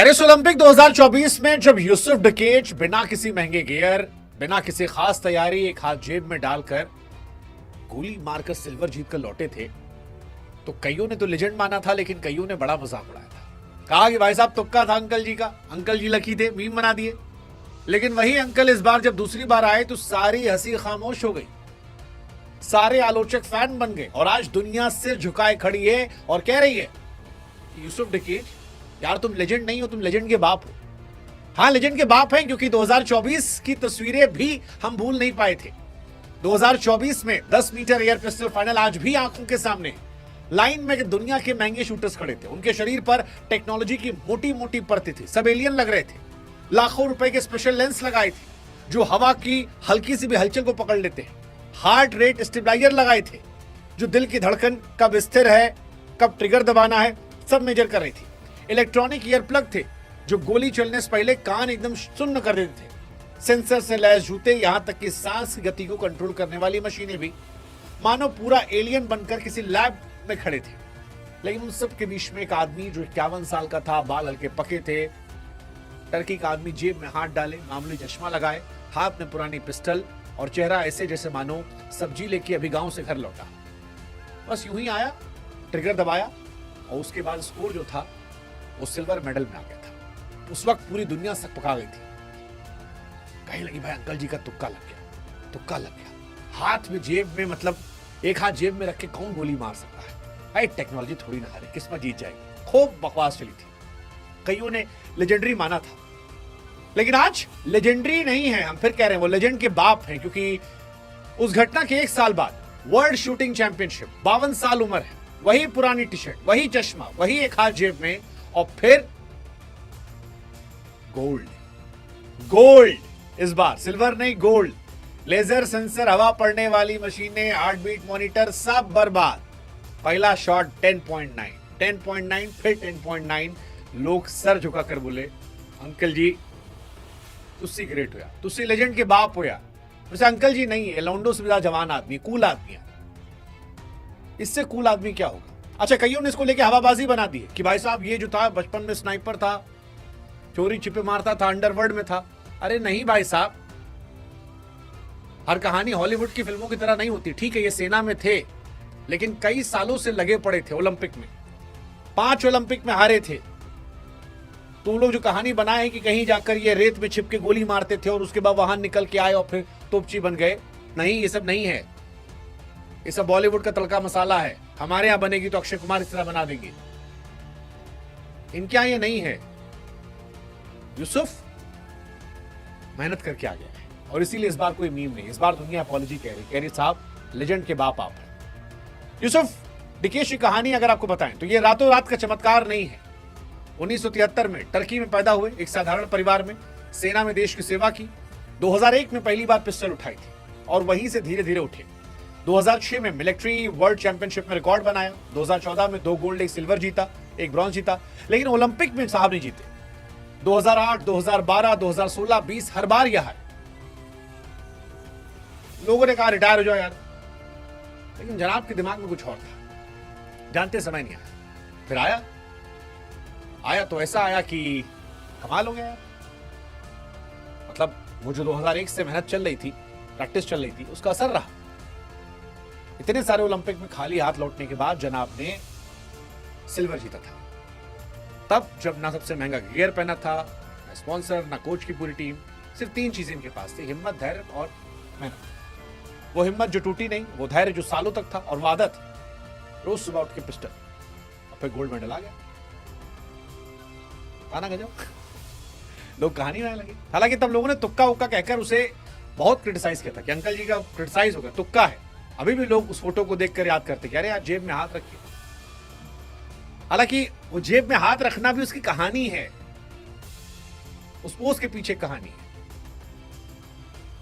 Paris Olympic 2024 में जब यूसुफ डकेच बिना किसी महंगे गियर, बिना किसी खास तैयारी, एक हाथ जेब में डालकर गोली मारकर सिल्वर जीत कर लौटे थे, तो कईयों ने तो लेजेंड माना था, लेकिन कईयों ने बड़ा मजाक उड़ाया था। कहा कि भाई साहब तुक्का था अंकल जी का, अंकल जी लकी थे, मीम बना दिए। लेकिन वही अंकल इस बार जब दूसरी बार आए तो सारी हंसी खामोश हो गई, सारे आलोचक फैन बन गए और आज दुनिया सिर झुकाए खड़ी है और कह रही है यूसुफ डकेच यार तुम लेजेंड नहीं हो, तुम लेजेंड के बाप हो। हाँ लेजेंड के बाप हैं, क्योंकि 2024 की तस्वीरें भी हम भूल नहीं पाए थे। 2024 में 10 मीटर एयर पिस्टल फाइनल आज भी आंखों के सामने। लाइन में दुनिया के महंगे शूटर्स खड़े थे, उनके शरीर पर टेक्नोलॉजी की मोटी मोटी परतें थी, सब एलियन लग रहे थे। लाखों रुपए के स्पेशल लेंस लगाए थे जो हवा की हल्की सी भी हलचल को पकड़ लेते हैं। हार्ट रेट स्टेबलाइजर लगाए थे जो दिल की धड़कन कब स्थिर है, कब ट्रिगर दबाना है, सब मेजर कर रही थी। इलेक्ट्रॉनिक ईयर प्लग थे जो गोली चलने से पहले कान एकदम सुन्न कर देते थे। सेंसर से लैस जूते, यहां तक कि सांस की गति को कंट्रोल करने वाली मशीनें भी, मानो पूरा एलियन बनकर किसी लैब में खड़े थे। लेकिन उन सब के बीच में एक आदमी जो 51 साल का था, बाल हल्के पके थे, टर्की का आदमी, जेब में हाथ डाले, मामूली चश्मा लगाए, हाथ में पुरानी पिस्टल और चेहरा ऐसे जैसे मानो सब्जी लेके अभी गांव से घर लौटा। बस यूं ही आया, ट्रिगर दबाया और उसके बाद स्कोर जो था वो सिल्वर मेडल में आ गया था। उस वक्त पूरी दुनिया सक पका गई थी, कहीं लगी भाई अंकल जी का तुक्का लग गया, तुक्का लग गया। हाथ में जेब में, मतलब एक हाथ जेब में रख के कौन गोली मार सकता है भाई, टेक्नोलॉजी थोड़ी ना हारे, किस्मत जीत जाएगी। खूब बकवास चली थी, कईयों ने लेजेंडरी माना था, लेकिन आज लेजेंडरी नहीं है, हम फिर कह रहे हैं वो लेजेंड के बाप हैं, क्योंकि उस घटना के 1 साल बाद वर्ल्ड शूटिंग चैंपियनशिप, 52 साल उम्र है, वही पुरानी टी शर्ट, वही चश्मा, वही एक हाथ जेब में, और फिर गोल्ड। गोल्ड इस बार, सिल्वर नहीं गोल्ड। लेजर सेंसर, हवा पड़ने वाली मशीनें, हार्ट बीट मॉनिटर, सब बर्बाद। पहला शॉट 10.9, 10.9 फिर 10.9। लोग सर झुकाकर बोले अंकल जी तुसी ग्रेट होया, तुसी लेजेंड के बाप होया। वैसे अंकल जी नहीं है, लौंडो से भी ज्यादा जवान आदमी, कूल आदमी है। इससे कूल आदमी क्या होगा। अच्छा, कईयों ने इसको लेके हवाबाजी बना दी कि भाई साहब ये जो था बचपन में स्नाइपर था, चोरी छिपे मारता था, अंडरवर्ल्ड में था। अरे नहीं भाई साहब, हर कहानी हॉलीवुड की फिल्मों की तरह नहीं होती। ठीक है ये सेना में थे, लेकिन कई सालों से लगे पड़े थे ओलंपिक में, 5 ओलंपिक में हारे थे। तुम लोग जो कहानी बनाए कि कहीं जाकर ये रेत में छिप के गोली मारते थे और उसके बाद वहां निकल के आए और फिर तोपची बन गए, नहीं ये सब नहीं है। ये सब बॉलीवुड का तड़का मसाला है। हमारे यहां बनेगी तो अक्षय कुमार इस तरह बना देंगे, इनके यहां ये नहीं है। यूसुफ मेहनत करके आ गया है और इसीलिए इस बार कोई मीम नहीं, इस बार दुनिया अपॉलॉजी कह रही साहब लेजेंड के बाप आप हैं। यूसुफ डकेच की कहानी अगर आपको बताएं तो ये रातों रात का चमत्कार नहीं है। 1973 में टर्की में पैदा हुए एक साधारण परिवार में, सेना में देश की सेवा की। 2001 में पहली बार पिस्टल उठाई थी और वहीं से धीरे धीरे उठे। 2006 में मिलिट्री वर्ल्ड चैंपियनशिप में रिकॉर्ड बनाया। 2014 में 2 गोल्ड, 1 सिल्वर जीता, 1 ब्रॉन्ज जीता, लेकिन ओलंपिक में साहब नहीं जीते। 2008, 2012, 2016, 20 हर बार यह है। लोगों ने कहा रिटायर हो जाओ यार, लेकिन जनाब के दिमाग में कुछ और था, जानते समय नहीं आया। फिर आया तो ऐसा आया कि कमाल हो गया यार। मतलब वो जो 2001 से मेहनत चल रही थी, प्रैक्टिस चल रही थी, उसका असर रहा। इतने सारे ओलंपिक में खाली हाथ लौटने के बाद जनाब ने सिल्वर जीता था। तब जब ना सबसे महंगा गियर पहना था, ना स्पॉन्सर, ना कोच की पूरी टीम, सिर्फ 3 चीजें इनके पास थी, हिम्मत, धैर्य और मेहनत। वो हिम्मत जो टूटी नहीं, वो धैर्य जो सालों तक था, और वो आदत, रोज सुबह उठ के पिस्टल, और फिर गोल्ड मेडल आ गया। आना गजब। लोग कहानी में लगे। हालांकि तब लोगों ने तुक्का उक्का कहकर उसे बहुत क्रिटिसाइज किया था कि अंकल जी का क्रिटिसाइज हो गया, तुक्का है। अभी भी लोग उस फोटो को देखकर याद करते कि अरे यार जेब में हाथ रखिए। हालांकि वो जेब में हाथ रखना भी उसकी कहानी है, उस पोज के पीछे कहानी है।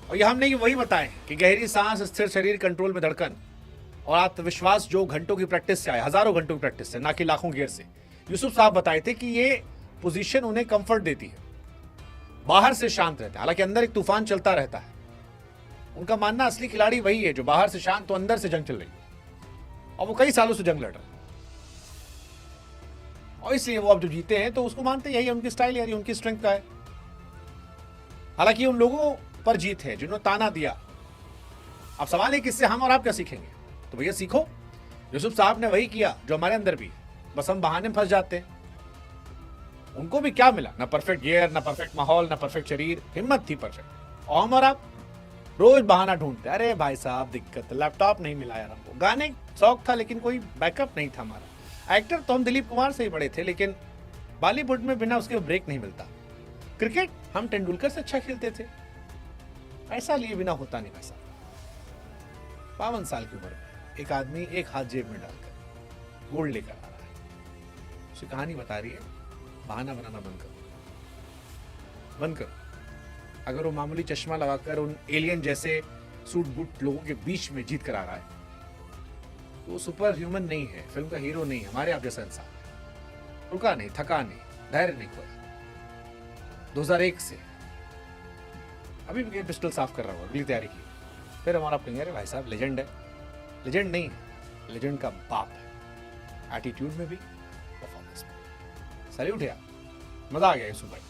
और ये हमने वही बताए कि गहरी सांस, स्थिर शरीर, कंट्रोल में धड़कन और आत्मविश्वास जो घंटों की प्रैक्टिस से आए, हजारों घंटों की प्रैक्टिस से, ना कि लाखों गियर से। यूसुफ साहब बताए थे कि ये पोजीशन उन्हें कंफर्ट देती है, बाहर से शांत रहता है, हालांकि अंदर एक तूफान चलता रहता है। उनका मानना असली खिलाड़ी वही है जो बाहर से शांत तो अंदर से जंग चल रही है, और वो कई सालों से जंग लड़ रहा है। और इसलिए वो अब जो जीते हैं तो उसको मानते यही है उनकी स्टाइल, यार उनकी स्ट्रेंथ का है। हालांकि उन लोगों पर जीत है जिन्होंने ताना दिया। अब सवाल है किससे हम और आप क्या सीखेंगे? तो भैया सीखो, यूसुफ साहब ने वही किया जो हमारे अंदर भी, बस हम बहाने में फंस जाते हैं। उनको भी क्या मिला? ना परफेक्ट गियर, ना परफेक्ट माहौल, ना परफेक्ट शरीर, हिम्मत थी परफेक्ट। और हम और आप रोज बहाना ढूंढते, अरे भाई साहब दिक्कत, लैपटॉप नहीं मिला यार हमको, गाने शौक था लेकिन कोई बैकअप नहीं था हमारा, एक्टर तो हम दिलीप कुमार से ही बड़े थे लेकिन बॉलीवुड में बिना उसके ब्रेक नहीं मिलता, क्रिकेट हम तेंदुलकर से अच्छा खेलते थे, पैसा लिए बिना होता नहीं पैसा। 52 साल की उम्र में एक आदमी एक हाथ जेब में डालकर गोल्ड लेकर आ रहा है, उसे कहानी बता रही है बहाना बनाना बंद करो, बंद करो। अगर वो मामूली चश्मा लगाकर उन एलियन जैसे सूट बूट लोगों के बीच में जीत कर आ रहा है तो वो सुपर ह्यूमन नहीं है, फिल्म का हीरो नहीं है, हमारे आप जैसा इंसान। रुका नहीं, थका नहीं, धैर्य नहीं खोया। 2001 से अभी भी पिस्टल साफ कर रहा हूँ, अगली तैयारी की, फिर हमारा आप कहेंगे अरे भाई साहब लेजेंड है। लेजेंड नहीं है, लेजेंड का बाप है, एटीट्यूड में भी, परफॉर्मेंस में। सैल्यूट है, मजा आ गया यूसुफ भाई।